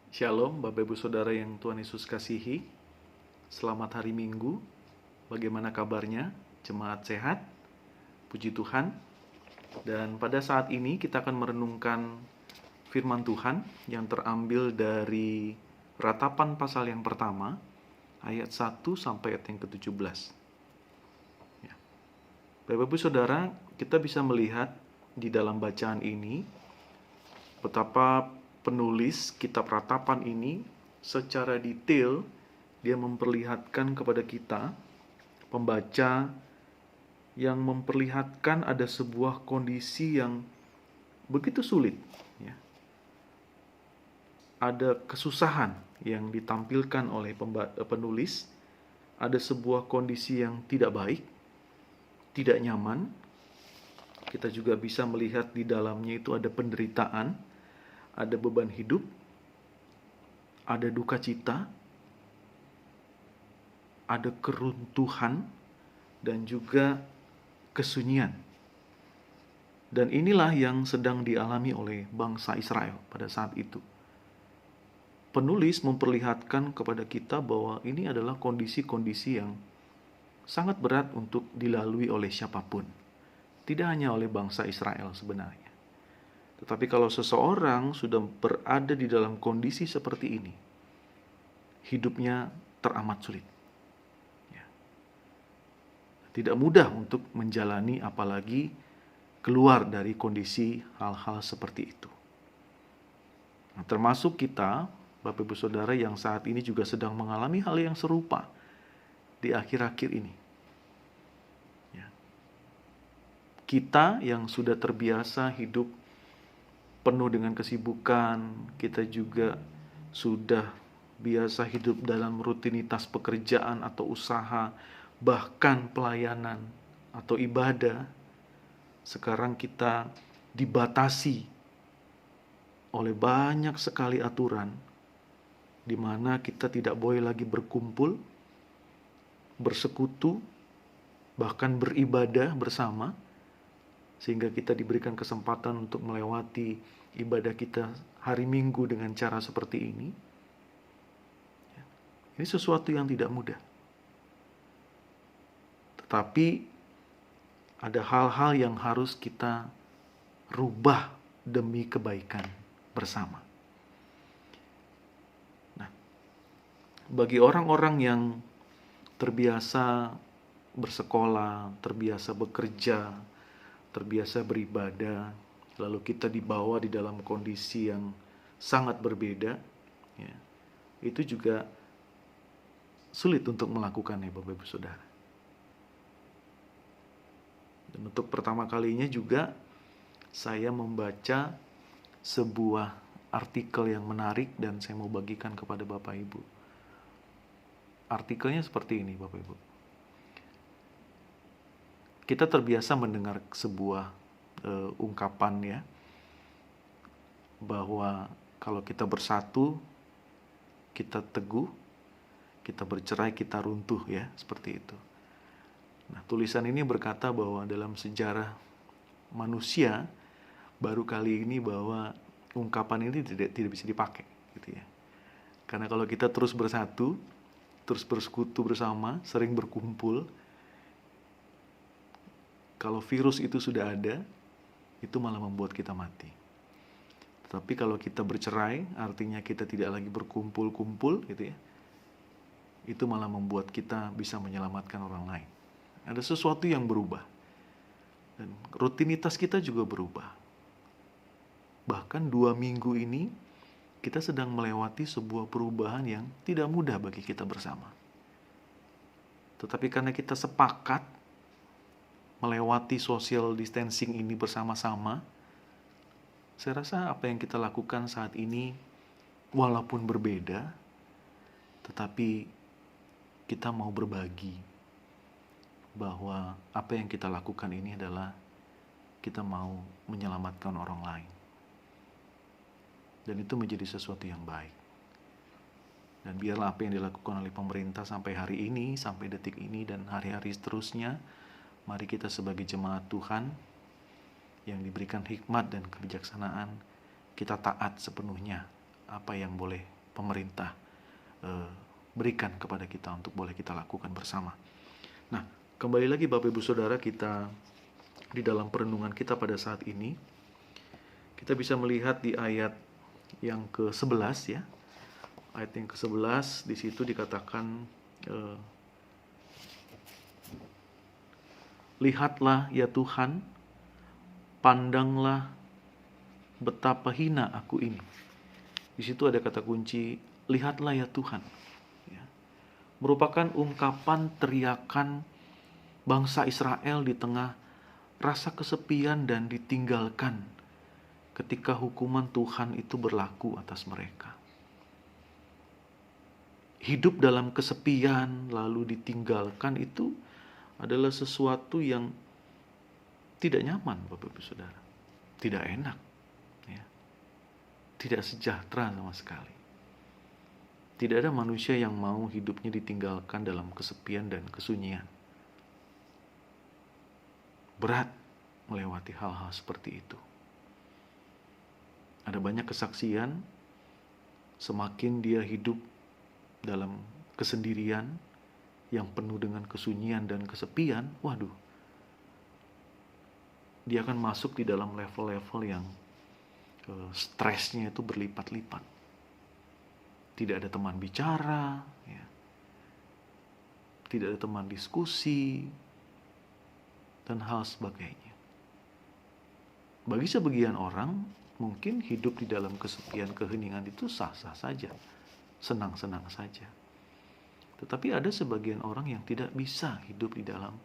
Shalom, Bapak Ibu Saudara yang Tuhan Yesus kasihi. Selamat hari Minggu. Bagaimana kabarnya? Jemaat sehat? Puji Tuhan. Dan pada saat ini kita akan merenungkan firman Tuhan yang terambil dari Ratapan pasal yang pertama, ayat 1 sampai ayat yang ke-17. Ya. Bapak Ibu Saudara, kita bisa melihat di dalam bacaan ini betapa penulis kitab Ratapan ini secara detail dia memperlihatkan kepada kita, pembaca, yang memperlihatkan ada sebuah kondisi yang begitu sulit. Ya. Ada kesusahan yang ditampilkan oleh penulis, ada sebuah kondisi yang tidak baik, tidak nyaman. Kita juga bisa melihat di dalamnya itu ada penderitaan, ada beban hidup, ada duka cita, ada keruntuhan, dan juga kesunyian. Dan inilah yang sedang dialami oleh bangsa Israel pada saat itu. Penulis memperlihatkan kepada kita bahwa ini adalah kondisi-kondisi yang sangat berat untuk dilalui oleh siapapun. Tidak hanya oleh bangsa Israel sebenarnya. Tetapi kalau seseorang sudah berada di dalam kondisi seperti ini, hidupnya teramat sulit. Ya. Tidak mudah untuk menjalani, apalagi keluar dari kondisi hal-hal seperti itu. Nah, termasuk kita, Bapak Ibu Saudara, yang saat ini juga sedang mengalami hal yang serupa di akhir-akhir ini. Kita yang sudah terbiasa hidup penuh dengan kesibukan, kita juga sudah biasa hidup dalam rutinitas pekerjaan atau usaha, bahkan pelayanan atau ibadah. Sekarang kita dibatasi oleh banyak sekali aturan, di mana kita tidak boleh lagi berkumpul, bersekutu, bahkan beribadah bersama, sehingga kita diberikan kesempatan untuk melewati ibadah kita hari Minggu dengan cara seperti ini. Ini sesuatu yang tidak mudah. Tetapi ada hal-hal yang harus kita rubah demi kebaikan bersama. Nah, bagi orang-orang yang terbiasa bersekolah, terbiasa bekerja, terbiasa beribadah, lalu kita dibawa di dalam kondisi yang sangat berbeda, ya, itu juga sulit untuk melakukannya, Bapak Ibu Saudara. Dan untuk pertama kalinya juga saya membaca sebuah artikel yang menarik dan saya mau bagikan kepada Bapak Ibu. Artikelnya seperti ini, Bapak Ibu. Kita terbiasa mendengar sebuah ungkapan, ya, bahwa kalau kita bersatu, kita teguh, kita bercerai, kita runtuh, ya, seperti itu. Nah, tulisan ini berkata bahwa dalam sejarah manusia baru kali ini bahwa ungkapan ini tidak bisa dipakai, gitu ya. Karena kalau kita terus bersatu, terus bersekutu bersama, sering berkumpul, kalau virus itu sudah ada, itu malah membuat kita mati. Tetapi kalau kita bercerai, artinya kita tidak lagi berkumpul-kumpul, gitu ya. Itu malah membuat kita bisa menyelamatkan orang lain. Ada sesuatu yang berubah. Dan rutinitas kita juga berubah. Bahkan 2 minggu ini, kita sedang melewati sebuah perubahan yang tidak mudah bagi kita bersama. Tetapi karena kita sepakat melewati social distancing ini bersama-sama, saya rasa apa yang kita lakukan saat ini walaupun berbeda, tetapi kita mau berbagi bahwa apa yang kita lakukan ini adalah kita mau menyelamatkan orang lain. Dan itu menjadi sesuatu yang baik. Dan biarlah apa yang dilakukan oleh pemerintah sampai hari ini, sampai detik ini dan hari-hari seterusnya, mari kita sebagai jemaat Tuhan yang diberikan hikmat dan kebijaksanaan, kita taat sepenuhnya apa yang boleh pemerintah berikan kepada kita untuk boleh kita lakukan bersama. Nah, kembali lagi Bapak Ibu Saudara, kita di dalam perenungan kita pada saat ini, kita bisa melihat di ayat yang ke-11 ya. Ayat yang ke-11 di situ dikatakan, lihatlah ya Tuhan, pandanglah betapa hina aku ini. Di situ ada kata kunci, lihatlah ya Tuhan. Ya. Merupakan ungkapan teriakan bangsa Israel di tengah rasa kesepian dan ditinggalkan ketika hukuman Tuhan itu berlaku atas mereka. Hidup dalam kesepian lalu ditinggalkan itu adalah sesuatu yang tidak nyaman, Bapak Ibu Saudara. Tidak enak. Ya. Tidak sejahtera sama sekali. Tidak ada manusia yang mau hidupnya ditinggalkan dalam kesepian dan kesunyian. Berat melewati hal-hal seperti itu. Ada banyak kesaksian, semakin dia hidup dalam kesendirian yang penuh dengan kesunyian dan kesepian, waduh, dia akan masuk di dalam level-level yang stresnya itu berlipat-lipat. Tidak ada teman bicara, ya. Tidak ada teman diskusi, dan hal sebagainya. Bagi sebagian orang, mungkin hidup di dalam kesepian, keheningan itu sah-sah saja, senang-senang saja. Tetapi ada sebagian orang yang tidak bisa hidup di dalam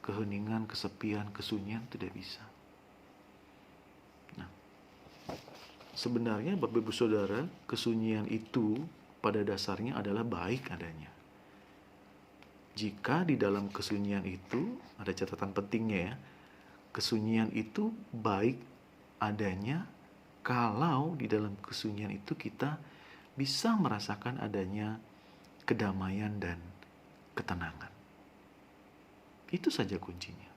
keheningan, kesepian, kesunyian, tidak bisa. Nah, sebenarnya Bapak Ibu Saudara, kesunyian itu pada dasarnya adalah baik adanya. Jika di dalam kesunyian itu, ada catatan pentingnya ya, kesunyian itu baik adanya kalau di dalam kesunyian itu kita bisa merasakan adanya kedamaian dan ketenangan. Itu saja kuncinya.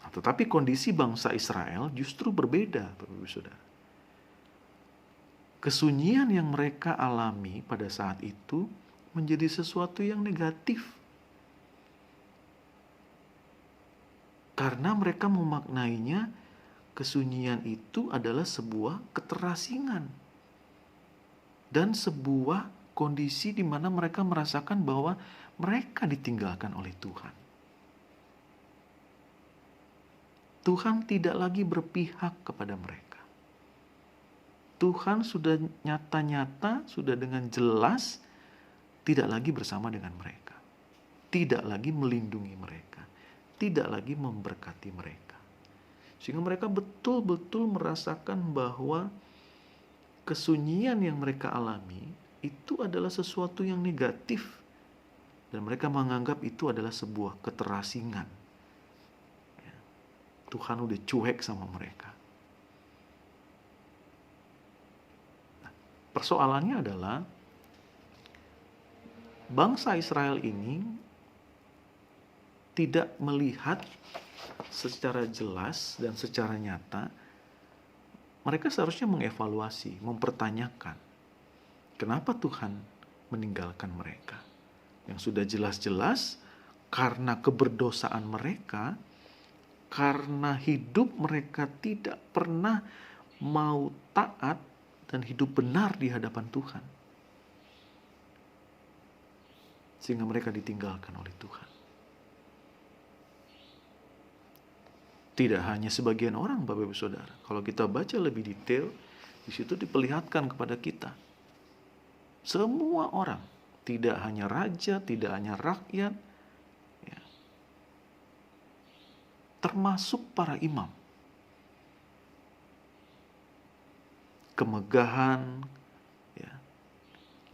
Nah, tetapi kondisi bangsa Israel justru berbeda, Bapak Ibu Saudara. Kesunyian yang mereka alami pada saat itu menjadi sesuatu yang negatif. Karena mereka memaknainya, kesunyian itu adalah sebuah keterasingan. Dan sebuah kondisi di mana mereka merasakan bahwa mereka ditinggalkan oleh Tuhan. Tuhan tidak lagi berpihak kepada mereka. Tuhan sudah nyata-nyata, sudah dengan jelas tidak lagi bersama dengan mereka. Tidak lagi melindungi mereka. Tidak lagi memberkati mereka. Sehingga mereka betul-betul merasakan bahwa kesunyian yang mereka alami itu adalah sesuatu yang negatif. Dan mereka menganggap itu adalah sebuah keterasingan. Ya. Tuhan udah cuek sama mereka. Nah, persoalannya adalah bangsa Israel ini tidak melihat secara jelas dan secara nyata. Mereka seharusnya mengevaluasi, mempertanyakan kenapa Tuhan meninggalkan mereka. Yang sudah jelas-jelas karena keberdosaan mereka, karena hidup mereka tidak pernah mau taat dan hidup benar di hadapan Tuhan. Sehingga mereka ditinggalkan oleh Tuhan. Tidak hanya sebagian orang, Bapak Ibu Saudara. Kalau kita baca lebih detail, di situ diperlihatkan kepada kita. Semua orang, tidak hanya raja, tidak hanya rakyat, ya, termasuk para imam. Kemegahan, ya,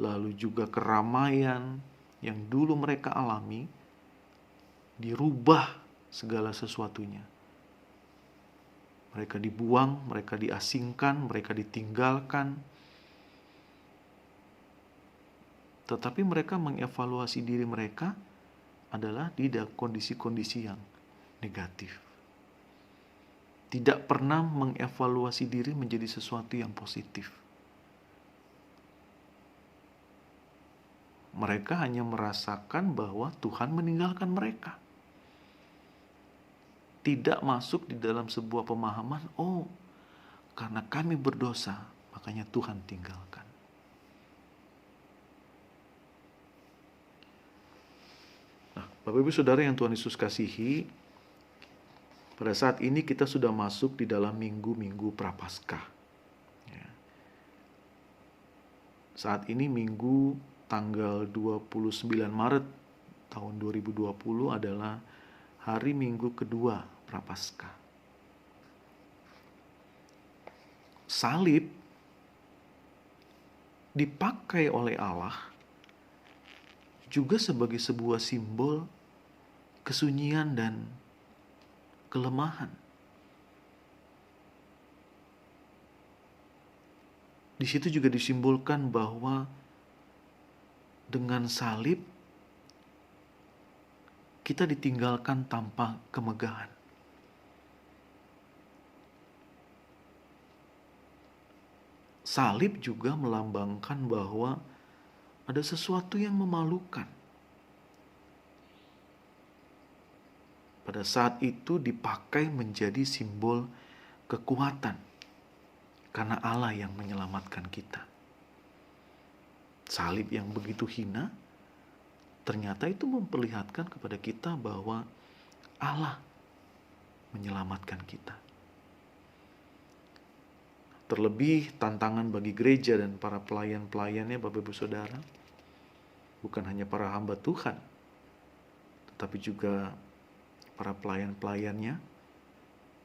lalu juga keramaian yang dulu mereka alami, dirubah segala sesuatunya. Mereka dibuang, mereka diasingkan, mereka ditinggalkan. Tetapi mereka mengevaluasi diri mereka adalah di kondisi-kondisi yang negatif. tidak pernah mengevaluasi diri menjadi sesuatu yang positif. Mereka hanya merasakan bahwa Tuhan meninggalkan mereka. Tidak masuk di dalam sebuah pemahaman, oh, karena kami berdosa, makanya Tuhan tinggalkan. Nah, Bapak Ibu Saudara yang Tuhan Yesus kasihi, pada saat ini kita sudah masuk di dalam minggu-minggu Prapaskah. Ya. Saat ini minggu tanggal 29 Maret tahun 2020 adalah hari minggu kedua Prapaskah. Salib dipakai oleh Allah juga sebagai sebuah simbol kesunyian dan kelemahan. Di situ juga disimbolkan bahwa dengan salib kita ditinggalkan tanpa kemegahan. Salib juga melambangkan bahwa ada sesuatu yang memalukan. Pada saat itu dipakai menjadi simbol kekuatan karena Allah yang menyelamatkan kita. Salib yang begitu hina ternyata itu memperlihatkan kepada kita bahwa Allah menyelamatkan kita. Terlebih tantangan bagi gereja dan para pelayan-pelayannya, Bapak Ibu Saudara, bukan hanya para hamba Tuhan, tetapi juga para pelayan-pelayannya,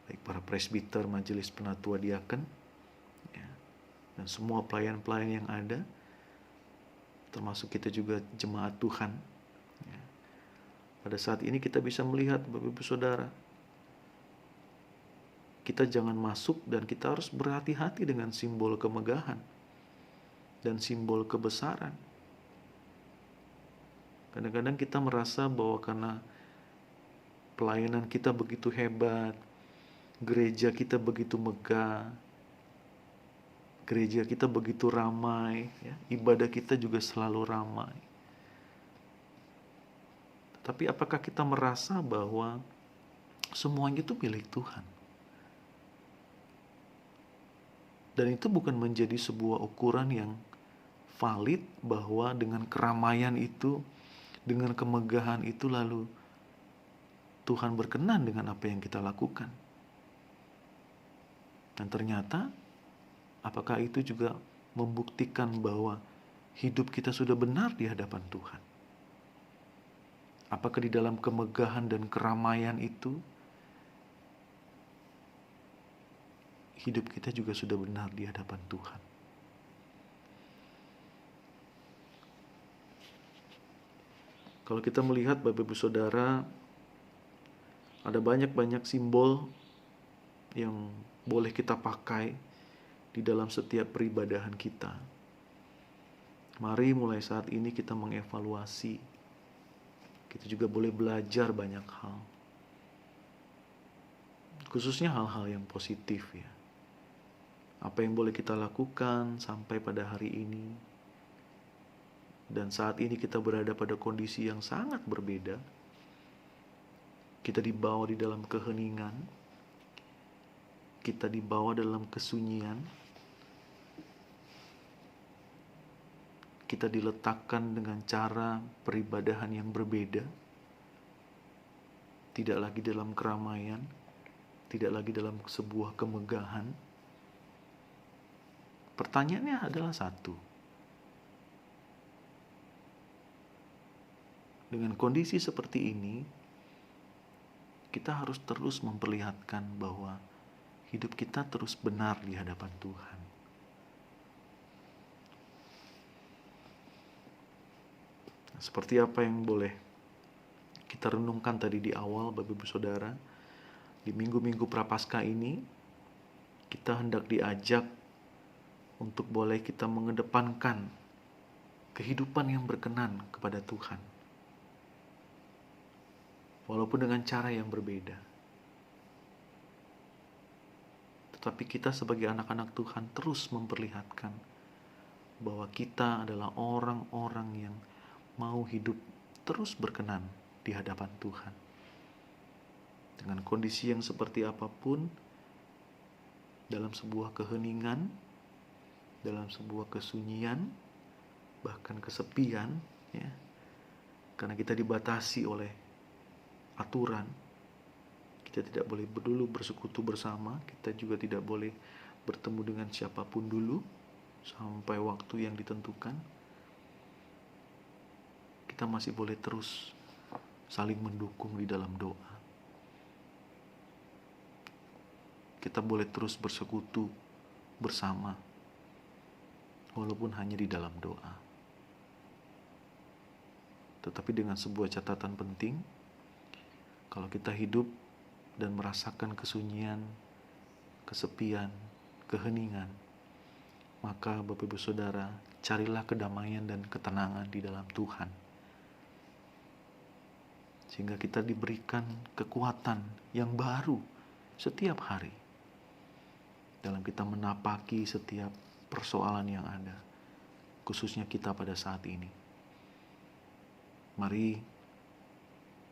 baik para presbiter, majelis penatua diaken, ya, dan semua pelayan-pelayan yang ada, termasuk kita juga jemaat Tuhan. Ya. Pada saat ini kita bisa melihat, Bapak Ibu Saudara, kita jangan masuk dan kita harus berhati-hati dengan simbol kemegahan dan simbol kebesaran. Kadang-kadang kita merasa bahwa karena pelayanan kita begitu hebat, gereja kita begitu megah, gereja kita begitu ramai, ya, ibadah kita juga selalu ramai. Tapi apakah kita merasa bahwa semuanya itu milik Tuhan? Dan itu bukan menjadi sebuah ukuran yang valid bahwa dengan keramaian itu, dengan kemegahan itu lalu Tuhan berkenan dengan apa yang kita lakukan. Dan ternyata, apakah itu juga membuktikan bahwa hidup kita sudah benar di hadapan Tuhan? Apakah di dalam kemegahan dan keramaian itu, hidup kita juga sudah benar di hadapan Tuhan? Kalau kita melihat, Bapak Ibu Saudara, ada banyak-banyak simbol yang boleh kita pakai di dalam setiap peribadahan kita. Mari mulai saat ini kita mengevaluasi. Kita juga boleh belajar banyak hal. Khususnya hal-hal yang positif, ya. Apa yang boleh kita lakukan sampai pada hari ini. Dan saat ini kita berada pada kondisi yang sangat berbeda. Kita dibawa di dalam keheningan. Kita dibawa dalam kesunyian. Kita diletakkan dengan cara peribadahan yang berbeda. Tidak lagi dalam keramaian. Tidak lagi dalam sebuah kemegahan. Pertanyaannya adalah satu. Dengan kondisi seperti ini, kita harus terus memperlihatkan bahwa hidup kita terus benar di hadapan Tuhan. Seperti apa yang boleh kita renungkan tadi di awal, Bapak Ibu Saudara, di minggu-minggu Prapaskah ini, kita hendak diajak untuk boleh kita mengedepankan kehidupan yang berkenan kepada Tuhan. Walaupun dengan cara yang berbeda. Tapi kita sebagai anak-anak Tuhan terus memperlihatkan bahwa kita adalah orang-orang yang mau hidup terus berkenan di hadapan Tuhan. Dengan kondisi yang seperti apapun, dalam sebuah keheningan, dalam sebuah kesunyian, bahkan kesepian, ya, karena kita dibatasi oleh aturan, kita tidak boleh dulu bersekutu bersama, kita juga tidak boleh bertemu dengan siapapun dulu sampai waktu yang ditentukan. Kita masih boleh terus saling mendukung di dalam doa. Kita boleh terus bersekutu bersama, walaupun hanya di dalam doa. Tetapi dengan sebuah catatan penting, kalau kita hidup dan merasakan kesunyian, kesepian, keheningan, maka Bapak Ibu Saudara, carilah kedamaian dan ketenangan di dalam Tuhan. Sehingga kita diberikan kekuatan yang baru setiap hari dalam kita menapaki setiap persoalan yang ada, khususnya kita pada saat ini. Mari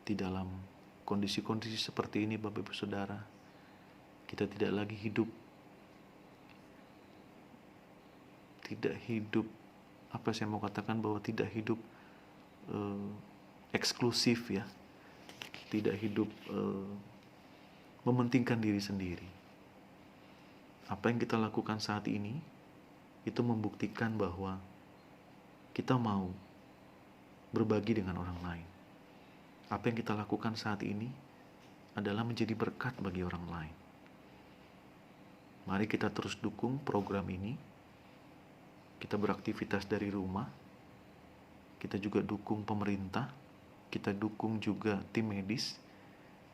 di dalam kondisi-kondisi seperti ini, Bapak Ibu Saudara, kita tidak lagi hidup apa saya mau katakan, bahwa tidak hidup eksklusif, ya, tidak hidup mementingkan diri sendiri. Apa yang kita lakukan saat ini itu membuktikan bahwa kita mau berbagi dengan orang lain. Apa yang kita lakukan saat ini adalah menjadi berkat bagi orang lain. Mari kita terus dukung program ini. Kita beraktivitas dari rumah. Kita juga dukung pemerintah. Kita dukung juga tim medis.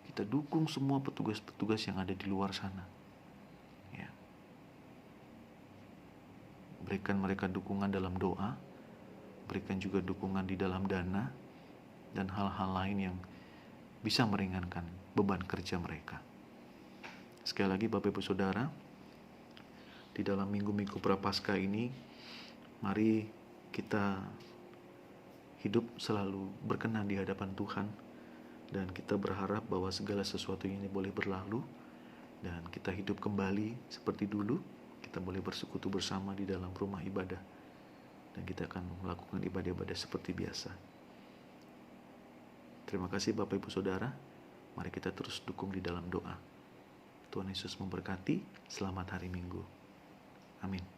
Kita dukung semua petugas-petugas yang ada di luar sana. Ya. Berikan mereka dukungan dalam doa. Berikan juga dukungan di dalam dana dan hal-hal lain yang bisa meringankan beban kerja mereka. Sekali lagi Bapak Ibu Saudara, di dalam minggu-minggu Prapaskah ini, mari kita hidup selalu berkenan di hadapan Tuhan, dan kita berharap bahwa segala sesuatu ini boleh berlalu dan kita hidup kembali seperti dulu. Kita boleh bersekutu bersama di dalam rumah ibadah dan kita akan melakukan ibadah-ibadah seperti biasa. Terima kasih Bapak Ibu Saudara. Mari kita terus dukung di dalam doa. Tuhan Yesus memberkati. Selamat hari Minggu. Amin.